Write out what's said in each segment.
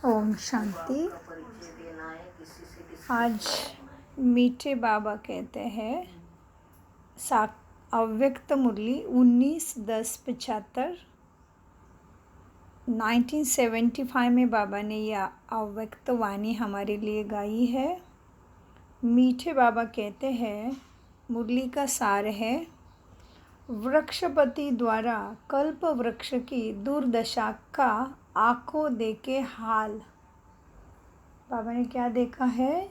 ओम शांति। आज मीठे बाबा कहते हैं अव्यक्त मुरली 19/10/75 1975 में बाबा ने यह अव्यक्त वाणी हमारे लिए गाई है। मीठे बाबा कहते हैं मुरली का सार है, वृक्षपति द्वारा कल्प वृक्ष की दुर्दशा का आंखों देखे हाल। बाबा ने क्या देखा है?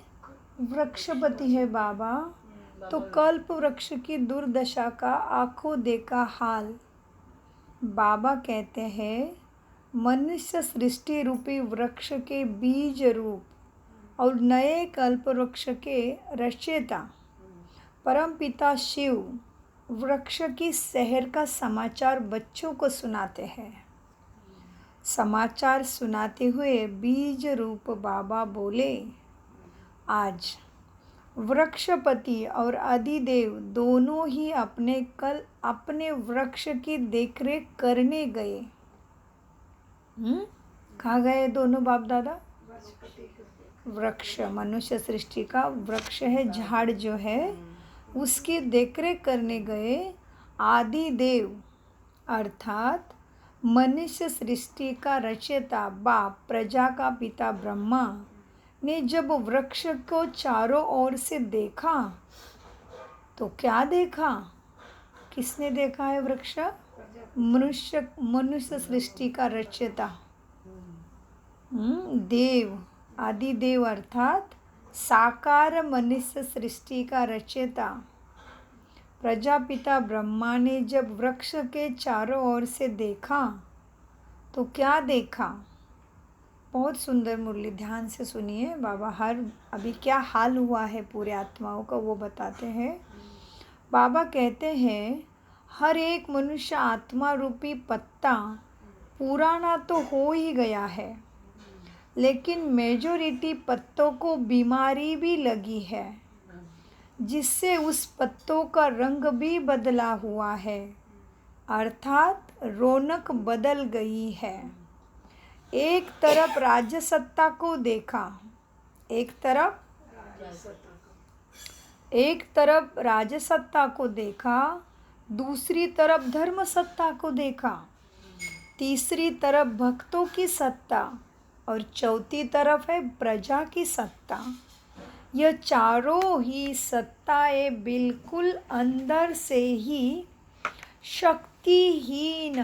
वृक्षपति है बाबा, तो कल्प वृक्ष की दुर्दशा का आंखों देखा हाल। बाबा कहते हैं मनुष्य सृष्टि रूपी वृक्ष के बीज रूप और नए कल्प वृक्ष के रचयिता परमपिता शिव वृक्ष की शहर का समाचार बच्चों को सुनाते हैं। समाचार सुनाते हुए बीज रूप बाबा बोले, आज वृक्षपति और आदिदेव दोनों ही अपने वृक्ष की देखरेख करने गए। कहाँ गए दोनों बाप दादा? वृक्ष, मनुष्य सृष्टि का वृक्ष है, झाड़ जो है उसकी देखरेख करने गए। आदिदेव अर्थात मनुष्य सृष्टि का रचयिता बाप, प्रजा का पिता ब्रह्मा ने जब वृक्ष को चारों ओर से देखा तो क्या देखा? किसने देखा है वृक्ष? मनुष्य सृष्टि का रचयिता देव, आदिदेव अर्थात साकार मनुष्य सृष्टि का रचयिता प्रजापिता ब्रह्मा ने जब वृक्ष के चारों ओर से देखा तो क्या देखा? बहुत सुंदर मुरली, ध्यान से सुनिए। बाबा अभी क्या हाल हुआ है पूरे आत्माओं का वो बताते हैं। बाबा कहते हैं हर एक मनुष्य आत्मा रूपी पत्ता पुराना तो हो ही गया है, लेकिन मेजॉरिटी पत्तों को बीमारी भी लगी है, जिससे उस पत्तों का रंग भी बदला हुआ है, अर्थात रौनक बदल गई है। एक तरफ राज्य सत्ता को देखा, एक तरफ राज्य सत्ता को देखा, दूसरी तरफ धर्म सत्ता को देखा, तीसरी तरफ भक्तों की सत्ता और चौथी तरफ है प्रजा की सत्ता। यह चारों ही सत्ताएं बिल्कुल अंदर से ही शक्तिहीन।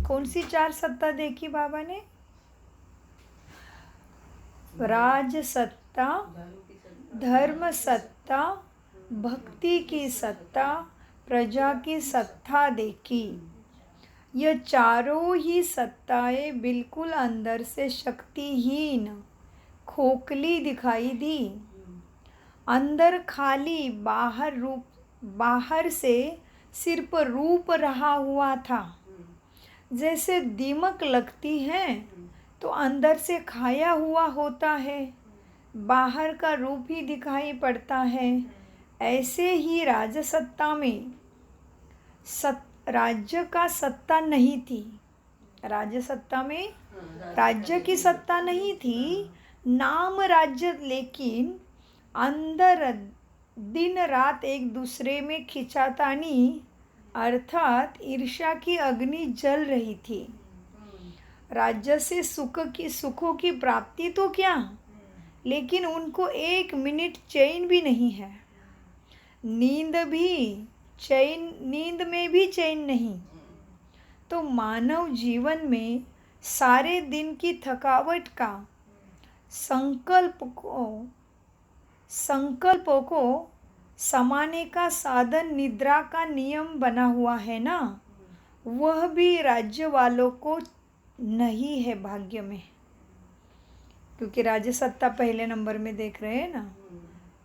कौन सी चार सत्ता देखी बाबा ने? राज सत्ता, धर्म सत्ता, भक्ति की सत्ता, प्रजा की सत्ता देखी। यह चारों ही सत्ताएं बिल्कुल अंदर से शक्तिहीन, खोखली दिखाई दी। अंदर खाली, बाहर से सिर्फ रूप रहा हुआ था। जैसे दीमक लगती है तो अंदर से खाया हुआ होता है, बाहर का रूप ही दिखाई पड़ता है। ऐसे ही राजसत्ता में राज्य का सत्ता नहीं थी। राज्य सत्ता में राज्य की सत्ता नहीं थी, नाम राज्य, लेकिन अंदर दिन रात एक दूसरे में खिंचातानी अर्थात ईर्ष्या की अग्नि जल रही थी। राज्य से सुखों की प्राप्ति तो क्या, लेकिन उनको एक मिनट चैन भी नहीं है। नींद में भी चैन नहीं। तो मानव जीवन में सारे दिन की थकावट का संकल्पों को समाने का साधन निद्रा का नियम बना हुआ है ना, वह भी राज्य वालों को नहीं है भाग्य में, क्योंकि राज्य सत्ता पहले नंबर में देख रहे हैं ना।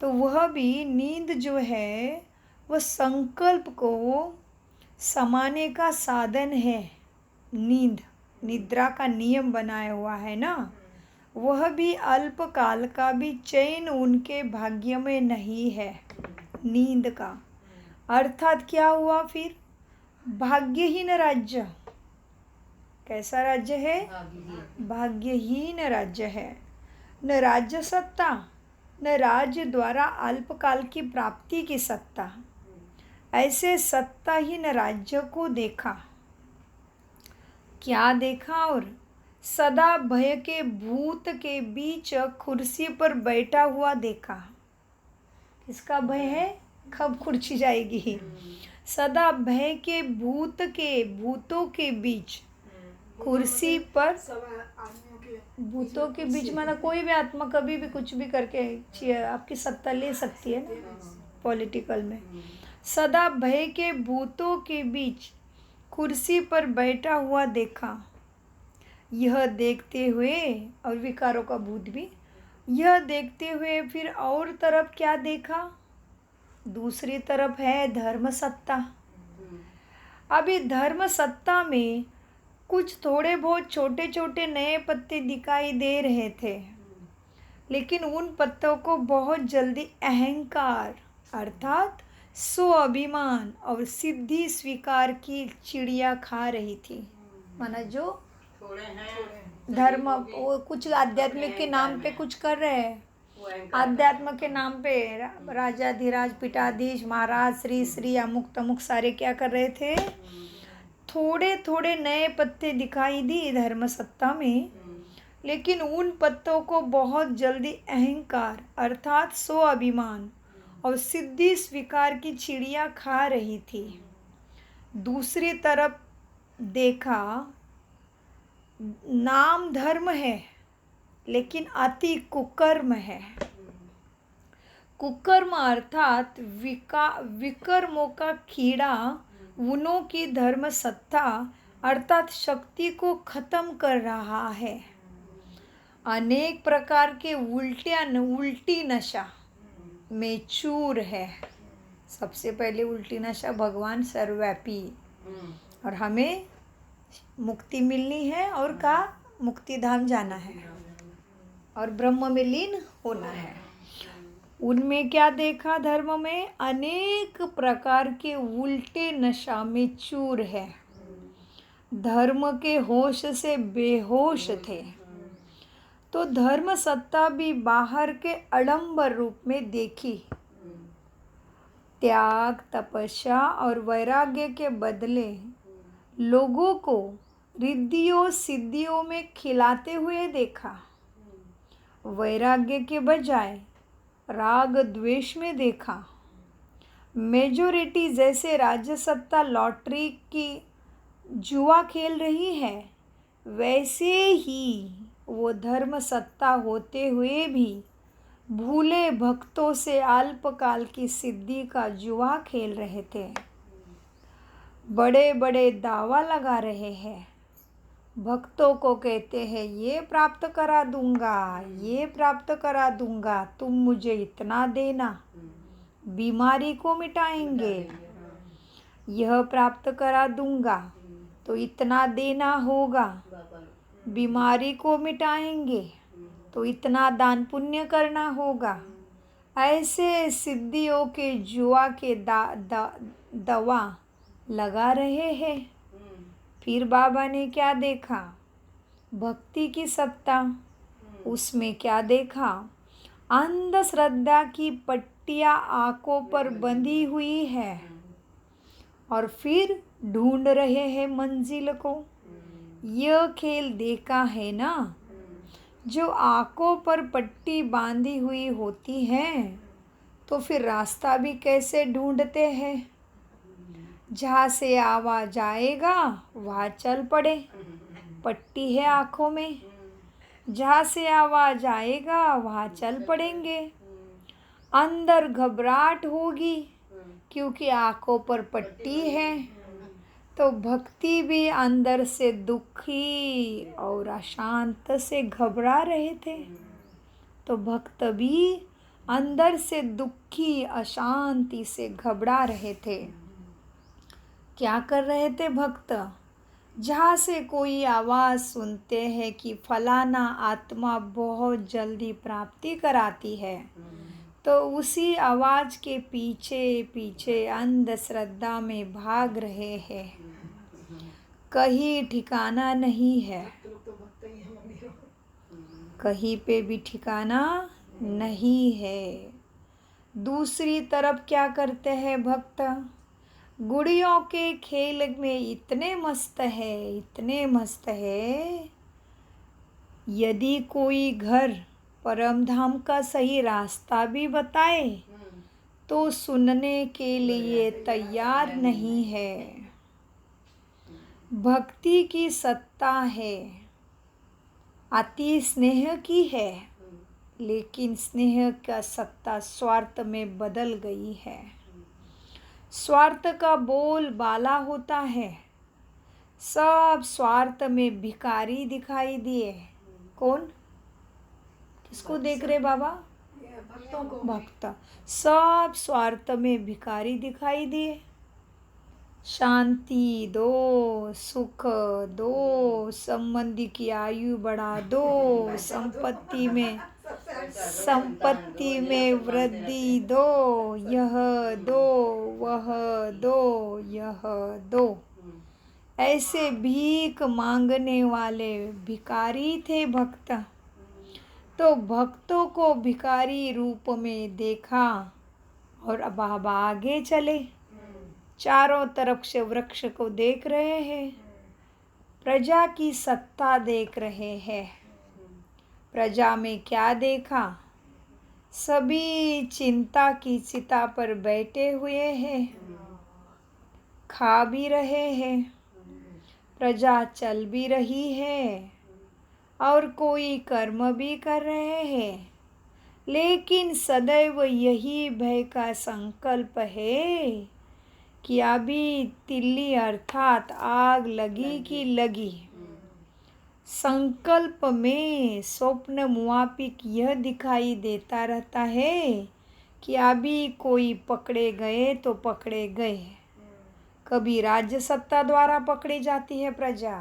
तो वह भी नींद जो है वह संकल्प को समाने का साधन है। निद्रा का नियम बनाया हुआ है ना, वह भी अल्पकाल का भी चैन उनके भाग्य में नहीं है। नींद का अर्थात क्या हुआ फिर? भाग्यहीन राज्य। कैसा राज्य है? भाग्यहीन राज्य है। न राज्य सत्ता, न राज्य द्वारा अल्पकाल की प्राप्ति की सत्ता। ऐसे सत्ताहीन राज्य को देखा। क्या देखा? और सदा भय के भूत के बीच कुर्सी पर बैठा हुआ देखा। किसका भय है? कब कुर्सी जाएगी? सदा भय के भूतों के बीच कुर्सी पर, भूतों के बीच मतलब कोई भी आत्मा कभी भी कुछ भी करके आपकी सत्ता ले सकती है ना पॉलिटिकल में। सदा भय के भूतों के बीच कुर्सी पर बैठा हुआ देखा। यह देखते हुए, और विकारों का भूत भी, यह देखते हुए फिर और तरफ क्या देखा? दूसरी तरफ है धर्म सत्ता। अभी धर्म सत्ता में कुछ थोड़े बहुत छोटे छोटे नए पत्ते दिखाई दे रहे थे, लेकिन उन पत्तों को बहुत जल्दी अहंकार अर्थात स्वाभिमान और सिद्धि स्वीकार की चिड़िया खा रही थी। माना जो धर्म वो कुछ आध्यात्मिक के नाम पे कुछ कर रहे हैं, आध्यात्म के नाम पे राजाधिराज पिताधीश महाराज श्री श्री अमुक तमुक सारे क्या कर रहे थे? थोड़े थोड़े नए पत्ते दिखाई दी धर्म सत्ता में, लेकिन उन पत्तों को बहुत जल्दी अहंकार अर्थात स्वाभिमान और सिद्धि स्वीकार की चिड़िया खा रही थी। दूसरी तरफ देखा, नाम धर्म है लेकिन अति कुकर्म है। कुकर्म अर्थात विकर्मों का कीड़ा उनों की धर्म सत्ता अर्थात शक्ति को खत्म कर रहा है। अनेक प्रकार के उल्टी नशा में चूर है। सबसे पहले उल्टी नशा भगवान सर्वव्यापी, और हमें मुक्ति मिलनी है और का मुक्ति धाम जाना है और ब्रह्म में लीन होना है। उनमें क्या देखा? धर्म में अनेक प्रकार के उल्टे नशा में चूर है। धर्म के होश से बेहोश थे। तो धर्म सत्ता भी बाहर के आडंबर रूप में देखी। त्याग, तपस्या और वैराग्य के बदले लोगों को रिद्धियों सिद्धियों में खिलाते हुए देखा। वैराग्य के बजाय राग द्वेष में देखा। मेजोरिटी जैसे राज्य सत्ता लॉटरी की जुआ खेल रही है, वैसे ही वो धर्म सत्ता होते हुए भी भूले भक्तों से अल्पकाल की सिद्धि का जुआ खेल रहे थे। बड़े बड़े दावा लगा रहे हैं, भक्तों को कहते हैं ये प्राप्त करा दूंगा, ये प्राप्त करा दूंगा, तुम मुझे इतना देना, बीमारी को मिटाएंगे। यह प्राप्त करा दूंगा तो इतना देना होगा, बीमारी को मिटाएंगे तो इतना दान पुण्य करना होगा। ऐसे सिद्धियों के जुआ के दवा लगा रहे हैं। फिर बाबा ने क्या देखा? भक्ति की सत्ता। उसमें क्या देखा? अंधश्रद्धा की पट्टियां आंखों पर बंधी हुई है और फिर ढूंढ रहे हैं मंजिल को। यह खेल देखा है ना? जो आंखों पर पट्टी बांधी हुई होती है तो फिर रास्ता भी कैसे ढूंढते हैं? जहाँ से आवाज आएगा वहाँ चल पड़े। पट्टी है आँखों में, जहाँ से आवाज आएगा वहाँ चल पड़ेंगे। अंदर घबराहट होगी क्योंकि आँखों पर पट्टी है। तो भक्ति भी अंदर से दुखी और अशांत से घबरा रहे थे। तो भक्त भी अंदर से दुखी अशांति से घबरा रहे थे। क्या कर रहे थे भक्त? जहाँ से कोई आवाज़ सुनते हैं कि फलाना आत्मा बहुत जल्दी प्राप्ति कराती है, तो उसी आवाज़ के पीछे पीछे अंधश्रद्धा में भाग रहे हैं। कहीं ठिकाना नहीं है, कहीं पे भी ठिकाना नहीं है। दूसरी तरफ क्या करते हैं भक्त? गुड़ियों के खेल में इतने मस्त है, इतने मस्त है। यदि कोई घर परम धाम का सही रास्ता भी बताए तो सुनने के लिए तैयार नहीं है। भक्ति की सत्ता है, अति स्नेह की है, लेकिन स्नेह का सत्ता स्वार्थ में बदल गई है। स्वार्थ का बोल बाला होता है, सब स्वार्थ में भिखारी दिखाई दिए। कौन? किसको देख रहे बाबा? भक्तों को। भक्त। सब स्वार्थ में भिखारी दिखाई दिए। शांति दो, सुख दो, संबंधी की आयु बढ़ा दो, संपत्ति में वृद्धि दो, यह दो, वह दो, यह दो। ऐसे भीख मांगने वाले भिखारी थे भक्त। तो भक्तों को भिखारी रूप में देखा और अब आगे चले। चारों तरफ से वृक्ष को देख रहे हैं, प्रजा की सत्ता देख रहे हैं। प्रजा में क्या देखा? सभी चिंता की चिता पर बैठे हुए हैं, खा भी रहे हैं, प्रजा चल भी रही है और कोई कर्म भी कर रहे हैं, लेकिन सदैव यही भय का संकल्प है कि अभी तिल्ली अर्थात आग लगी कि लगी। संकल्प में स्वप्न मुआपिक यह दिखाई देता रहता है कि अभी कोई पकड़े गए तो पकड़े गए। कभी राज्य सत्ता द्वारा पकड़ी जाती है प्रजा,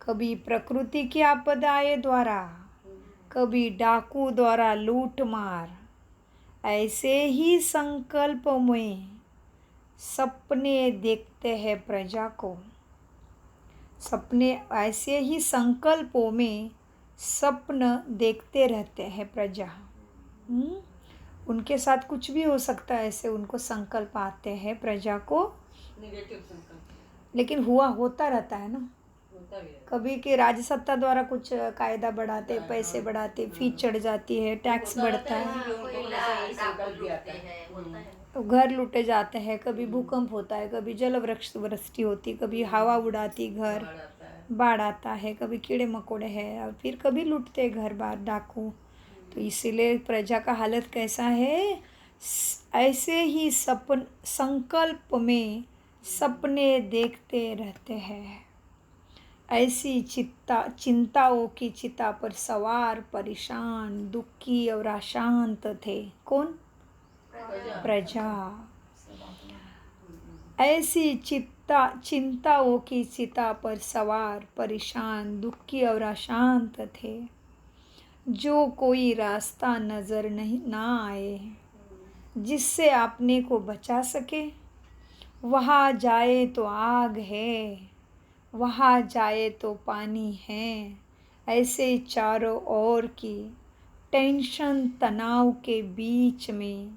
कभी प्रकृति की आपदाएं द्वारा, कभी डाकू द्वारा लूट मार। ऐसे ही संकल्प में सपने देखते हैं प्रजा को। सपने ऐसे ही संकल्पों में सपन देखते रहते हैं प्रजा। उनके साथ कुछ भी हो सकता है, ऐसे उनको संकल्प आते हैं प्रजा को, नेगेटिव संकल्प, लेकिन होता रहता है ना। कभी कि राज्य सत्ता द्वारा कुछ कायदा बढ़ाते, पैसे बढ़ाते, फीस चढ़ जाती है, टैक्स बढ़ता है, तो घर लूटे जाते हैं। कभी भूकंप होता है, कभी जल वृष्टि होती, कभी हवा उड़ाती, घर बाढ़ आता है, कभी कीड़े मकोड़े हैं, और फिर कभी लूटते घर बार डाकू। तो इसीलिए प्रजा का हालत कैसा है? ऐसे ही संकल्प में सपने देखते रहते हैं। ऐसी चिंताओं की चिता पर सवार परेशान, दुखी और अशांत थे। कौन? प्रजा। ऐसी चिंताओं की चिता पर सवार परेशान, दुखी और अशांत थे। जो कोई रास्ता नजर ना आए जिससे अपने को बचा सके। वहाँ जाए तो आग है, वहाँ जाए तो पानी है। ऐसे चारों ओर की टेंशन तनाव के बीच में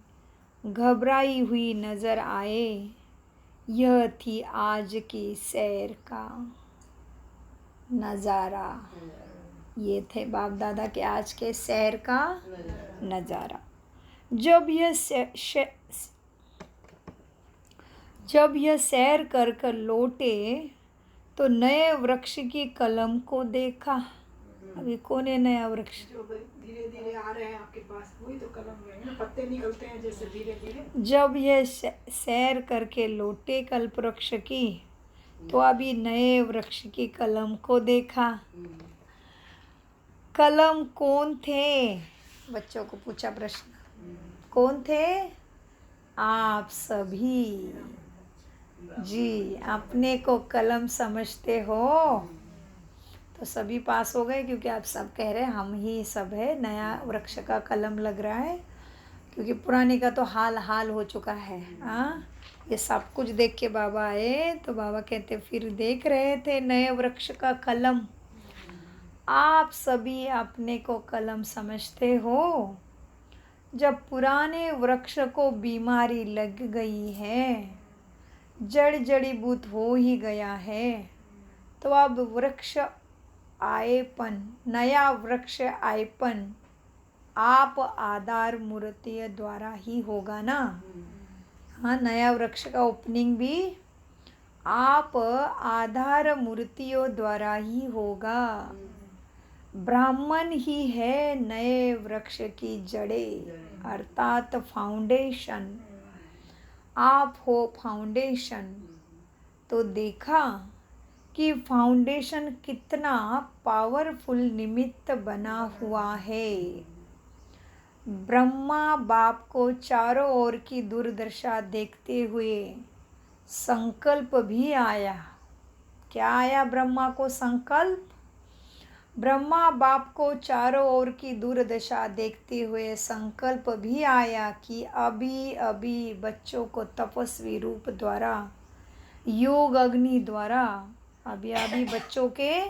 घबराई हुई नजर आए। यह थी आज की सैर का नज़ारा। ये थे बाप दादा के आज के सैर का नज़ारा। जब यह सैर कर कर लौटे तो नए वृक्ष की कलम को देखा। अभी कौन है नया वृक्ष? जो धीरे धीरे आ रहे हैं आपके पास, वही तो कलम है ना, पत्ते निकलते हैं जैसे धीरे धीरे। जब यह सैर करके लौटे कल्प वृक्ष की, तो अभी नए वृक्ष की कलम को देखा। कलम कौन थे? बच्चों को पूछा प्रश्न, कौन थे? आप सभी जी। अपने को कलम समझते हो तो सभी पास हो गए, क्योंकि आप सब कह रहे हैं हम ही सब है। नया वृक्ष का कलम लग रहा है, क्योंकि पुराने का तो हाल हो चुका है। हाँ, ये सब कुछ देख के बाबा आए तो बाबा कहते फिर देख रहे थे नए वृक्ष का कलम। आप सभी अपने को कलम समझते हो। जब पुराने वृक्ष को बीमारी लग गई है, जड़ जड़ीबूत हो ही गया है, तो अब वृक्ष आएपन, नया वृक्ष आएपन आप आधार मूर्ति द्वारा ही होगा ना। हाँ, नया वृक्ष का ओपनिंग भी आप आधार मूर्तियों द्वारा ही होगा। ब्राह्मण ही है नए वृक्ष की जड़ें, अर्थात फाउंडेशन। आप हो फाउंडेशन। तो देखा कि फाउंडेशन कितना पावरफुल निमित्त बना हुआ है। ब्रह्मा बाप को चारों ओर की दुर्दशा देखते हुए संकल्प भी आया। क्या आया ब्रह्मा को संकल्प? ब्रह्मा बाप को चारों ओर की दुर्दशा देखते हुए संकल्प भी आया कि अभी अभी बच्चों को तपस्वी रूप द्वारा, योग अग्नि द्वारा, अभी अभी बच्चों के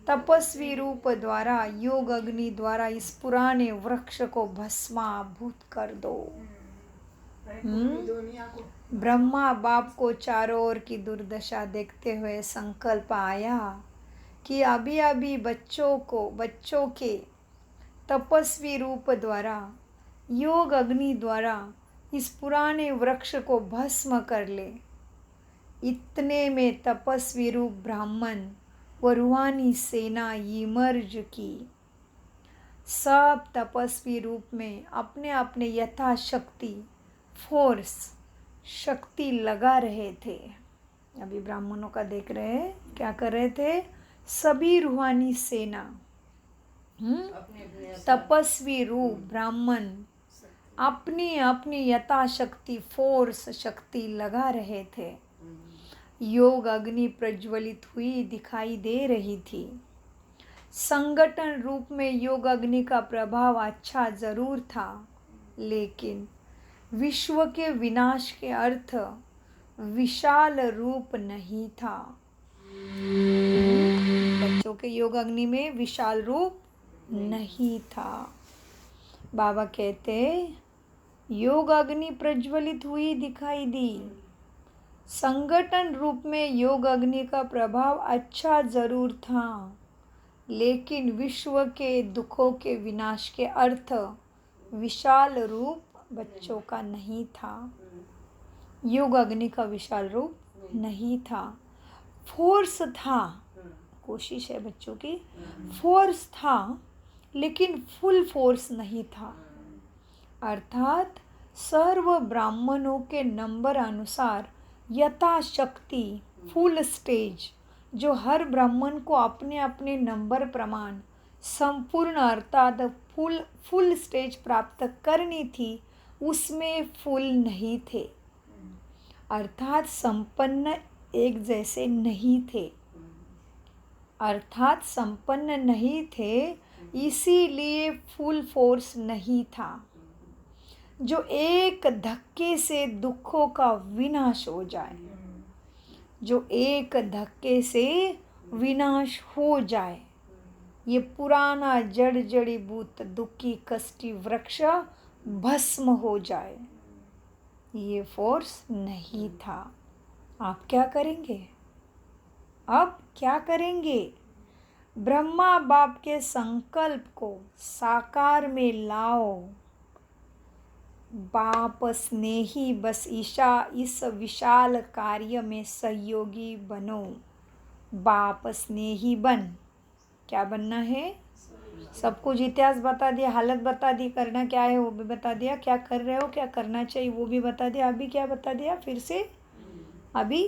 तपस्वी रूप द्वारा, योग अग्नि द्वारा इस पुराने वृक्ष को भस्माभूत कर दो। दुनिया को ब्रह्मा बाप को चारों ओर की दुर्दशा देखते हुए संकल्प आया कि अभी अभी बच्चों के तपस्वी रूप द्वारा, योग अग्नि द्वारा इस पुराने वृक्ष को भस्म कर ले। इतने में तपस्वी रूप ब्राह्मण व रूहानी सेना इमर्ज की। सब तपस्वी रूप में अपने अपने यथाशक्ति फोर्स, शक्ति लगा रहे थे। अभी ब्राह्मणों का देख रहे हैं क्या कर रहे थे। सभी रूहानी सेना, तपस्वी रूप ब्राह्मण अपनी अपनी यथाशक्ति फोर्स, शक्ति लगा रहे थे। योग अग्नि प्रज्वलित हुई दिखाई दे रही थी। संगठन रूप में योग अग्नि का प्रभाव अच्छा जरूर था, लेकिन विश्व के विनाश के अर्थ विशाल रूप नहीं था। बच्चों के योग अग्नि में विशाल रूप नहीं था। बाबा कहते योग अग्नि प्रज्वलित हुई दिखाई दी। संगठन रूप में योग अग्नि का प्रभाव अच्छा जरूर था, लेकिन विश्व के दुखों के विनाश के अर्थ विशाल रूप बच्चों का नहीं था। योग अग्नि का विशाल रूप नहीं था। फोर्स था, कोशिश है बच्चों की, फोर्स था लेकिन फुल फोर्स नहीं था। अर्थात सर्व ब्राह्मणों के नंबर अनुसार यथाशक्ति फुल स्टेज, जो हर ब्राह्मण को अपने अपने नंबर प्रमाण संपूर्ण अर्थात फुल स्टेज प्राप्त करनी थी, उसमें फुल नहीं थे। अर्थात संपन्न एक जैसे नहीं थे, अर्थात संपन्न नहीं थे, इसीलिए फुल फोर्स नहीं था जो एक धक्के से दुखों का विनाश हो जाए, जो एक धक्के से विनाश हो जाए। ये पुराना जड़ जड़ीबूत दुखी कष्टी वृक्ष भस्म हो जाए, ये फोर्स नहीं था। आप क्या करेंगे? अब क्या करेंगे? ब्रह्मा बाप के संकल्प को साकार में लाओ। बाप स्नेही बस इस विशाल कार्य में सहयोगी बनो। बाप स्नेही बन। क्या बनना है? सब कुछ इतिहास बता दिया, हालत बता दी, करना क्या है वो भी बता दिया, क्या कर रहे हो, क्या करना चाहिए वो भी बता दिया। अभी क्या बता दिया फिर से? अभी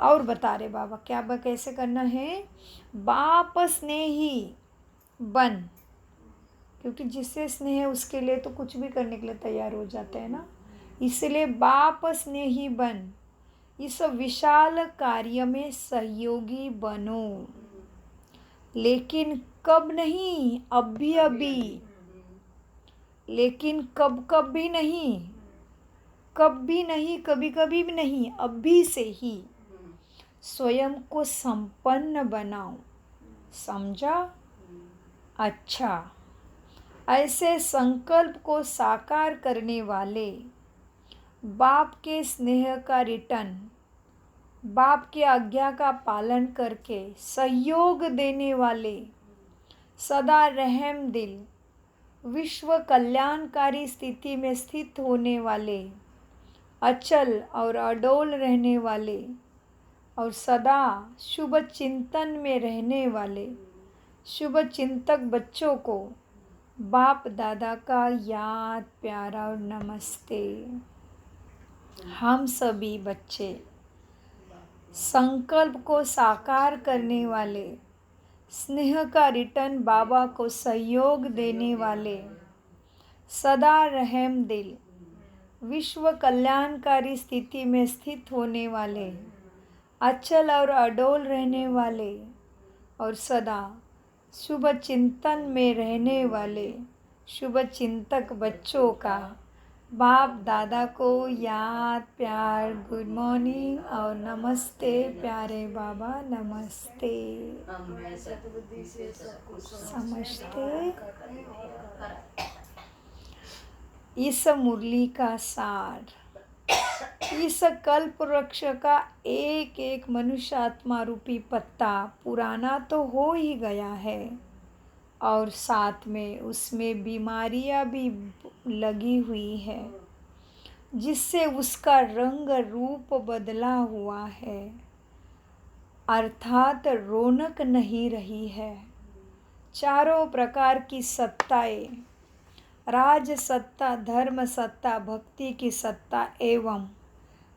और बता रहे बाबा क्या कैसे करना है। बाप स्नेही बन, क्योंकि जिससे स्नेह है उसके लिए तो कुछ भी करने के लिए तैयार हो जाते हैं ना। इसलिए बाप स्नेही बन, इस विशाल कार्य में सहयोगी बनो। लेकिन कब नहीं? अभी अभी। लेकिन कब कब भी नहीं, कभी नहीं, कभी कभी भी नहीं, अभी से ही स्वयं को संपन्न बनाओ। समझा? अच्छा, ऐसे संकल्प को साकार करने वाले बाप के स्नेह का रिटर्न, बाप की आज्ञा का पालन करके सहयोग देने वाले, सदा रहम दिल, विश्व कल्याणकारी स्थिति में स्थित होने वाले, अचल और अडोल रहने वाले और सदा शुभ चिंतन में रहने वाले शुभ चिंतक बच्चों को बाप दादा का याद, प्यारा और नमस्ते। हम सभी बच्चे संकल्प को साकार करने वाले, स्नेह का रिटर्न बाबा को सहयोग देने वाले, सदा रहम दिल, विश्व कल्याणकारी स्थिति में स्थित होने वाले, अचल और अडोल रहने वाले और सदा शुभ चिंतन में रहने वाले शुभ चिंतक बच्चों का बाप दादा को याद, प्यार, गुड मॉर्निंग और नमस्ते। प्यारे बाबा नमस्ते। सद्बुद्धि से सब कुछ समझते इस मुरली का सार, इस कल्प वृक्ष का एक एक मनुष्य आत्मा रूपी पत्ता पुराना तो हो ही गया है और साथ में उसमें बीमारियां भी लगी हुई है, जिससे उसका रंग रूप बदला हुआ है, अर्थात रौनक नहीं रही है। चारों प्रकार की सत्ताएं, राज सत्ता, धर्म सत्ता, भक्ति की सत्ता एवं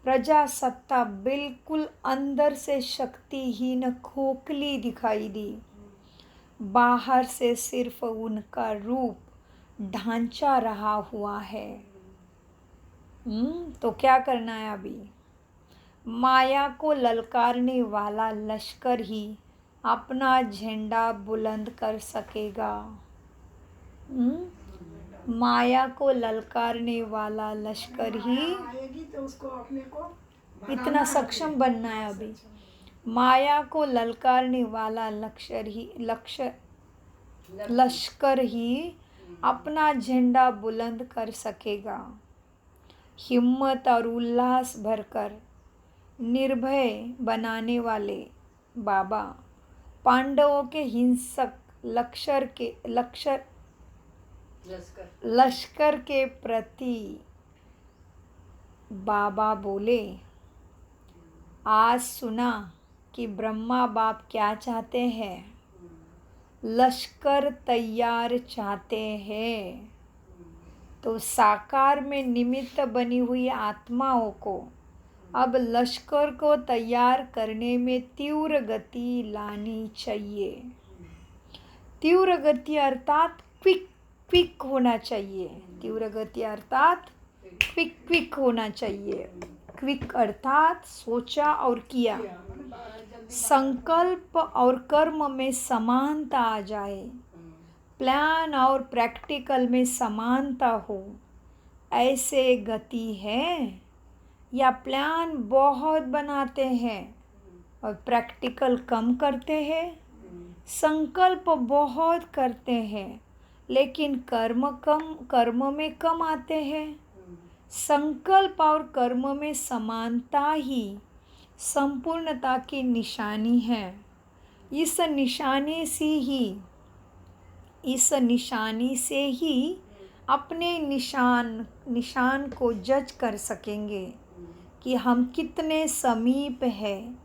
प्रजा सत्ता बिल्कुल अंदर से शक्तिहीन खोखली दिखाई दी। बाहर से सिर्फ उनका रूप ढांचा रहा हुआ है। तो क्या करना है अभी? माया को ललकारने वाला लश्कर ही अपना झंडा बुलंद कर सकेगा। माया को ललकारने वाला लश्कर ही आएगी तो उसको अपने को इतना सक्षम बनना है अभी। माया को ललकारने वाला लश्कर ही अपना झंडा बुलंद कर सकेगा। हिम्मत और उल्लास भरकर निर्भय बनाने वाले बाबा पांडवों के हिंसक लश्कर के प्रति बाबा बोले, आज सुना कि ब्रह्मा बाप क्या चाहते हैं? लश्कर तैयार चाहते हैं। तो साकार में निमित्त बनी हुई आत्माओं को अब लश्कर को तैयार करने में तीव्र गति लानी चाहिए। तीव्र गति अर्थात क्विक होना चाहिए। तीव्र गति अर्थात क्विक होना चाहिए। क्विक अर्थात सोचा और किया। संकल्प और कर्म में समानता आ जाए, प्लान और प्रैक्टिकल में समानता हो, ऐसे गति है। या प्लान बहुत बनाते हैं और प्रैक्टिकल कम करते हैं, संकल्प बहुत करते हैं लेकिन कर्म में कम आते हैं। संकल्प और कर्म में समानता ही संपूर्णता की निशानी है। इस निशानी से ही अपने निशान को जज कर सकेंगे कि हम कितने समीप हैं।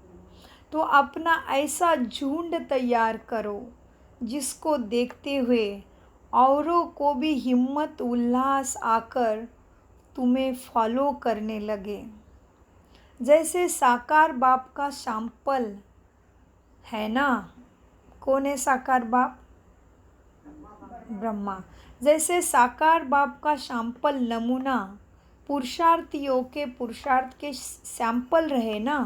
तो अपना ऐसा झुंड तैयार करो जिसको देखते हुए औरों को भी हिम्मत उल्लास आकर तुम्हें फॉलो करने लगे। जैसे साकार बाप का सैंपल है ना। कौन है साकार बाप? ब्रह्मा। जैसे साकार बाप का सैंपल नमूना पुरुषार्थियों के पुरुषार्थ के सैंपल रहे ना।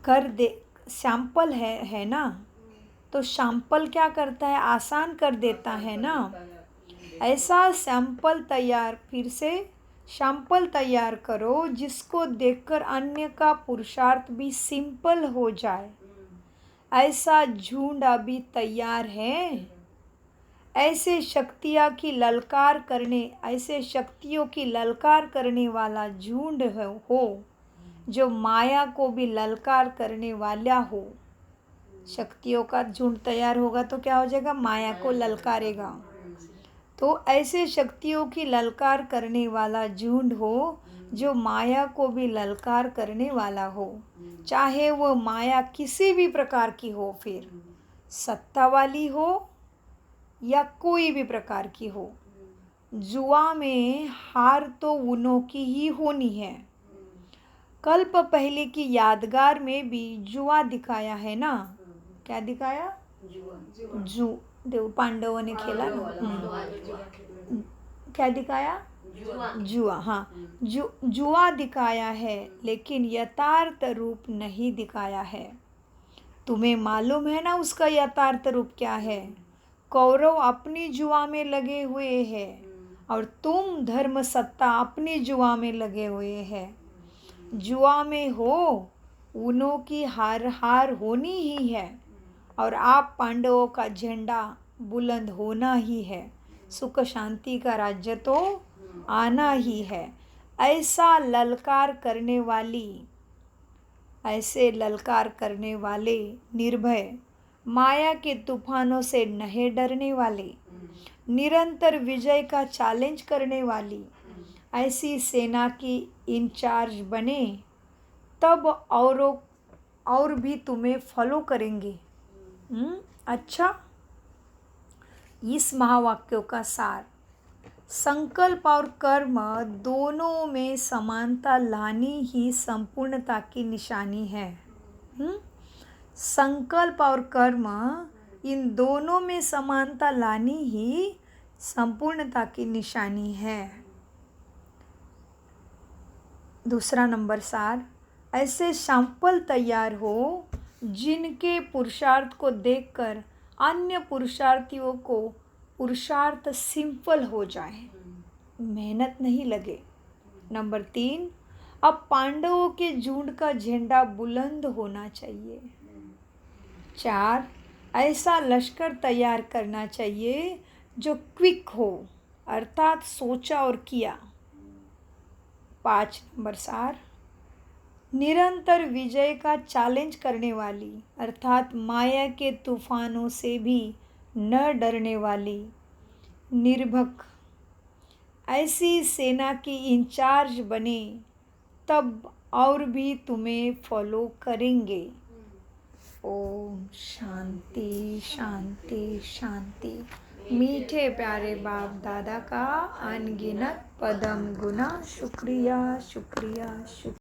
कर दे सैंपल है ना। तो सैंपल क्या करता है? आसान कर देता है ना। ऐसा सैंपल तैयार फिर से सैंपल तैयार करो जिसको देखकर अन्य का पुरुषार्थ भी सिंपल हो जाए। ऐसा झुंड अभी तैयार है। ऐसे शक्तियों की ललकार करने वाला झुंड हो जो माया को भी ललकार करने वाला हो। शक्तियों का झुंड तैयार होगा तो क्या हो जाएगा? माया को ललकारेगा। तो ऐसे शक्तियों की ललकार करने वाला झुंड हो जो माया को भी ललकार करने वाला हो, चाहे वो माया किसी भी प्रकार की हो, फिर सत्ता वाली हो या कोई भी प्रकार की हो। जुआ में हार तो उन्हों की ही होनी है। कल्प पहले की यादगार में भी जुआ दिखाया है ना? क्या दिखाया? जू देव पांडवों ने खेला ना। क्या दिखाया? जुआ। हाँ, जुआ दिखाया है लेकिन यथार्थ रूप नहीं दिखाया है। तुम्हें मालूम है ना उसका यथार्थ रूप क्या है? कौरव अपनी जुआ में लगे हुए हैं और तुम धर्म सत्ता अपनी जुआ में लगे हुए हैं। जुआ में हो उन्हों की हार होनी ही है और आप पांडवों का झंडा बुलंद होना ही है। सुख शांति का राज्य तो आना ही है। ऐसे ललकार करने वाले निर्भय, माया के तूफानों से नहीं डरने वाले, निरंतर विजय का चैलेंज करने वाली ऐसी सेना की इंचार्ज बने, तब और भी तुम्हें फॉलो करेंगे। अच्छा, इस महावाक्यों का सार, संकल्प और कर्म दोनों में समानता लानी ही संपूर्णता की निशानी है। संकल्प और कर्म, इन दोनों में समानता लानी ही संपूर्णता की निशानी है। दूसरा नंबर सार, ऐसे सैंपल तैयार हो जिनके पुरुषार्थ को देखकर अन्य पुरुषार्थियों को पुरुषार्थ सिंपल हो जाए, मेहनत नहीं लगे। नंबर 3, अब पांडवों के झुंड का झंडा बुलंद होना चाहिए। 4, ऐसा लश्कर तैयार करना चाहिए जो क्विक हो, अर्थात सोचा और किया। 5 नंबर सार, निरंतर विजय का चैलेंज करने वाली, अर्थात माया के तूफानों से भी न डरने वाली निर्भक ऐसी सेना की इंचार्ज बने, तब और भी तुम्हें फॉलो करेंगे। ओम शांति शांति शांति। मीठे प्यारे बाप दादा का अनगिनत पदम गुना शुक्रिया शुक्रिया शुक्रिया।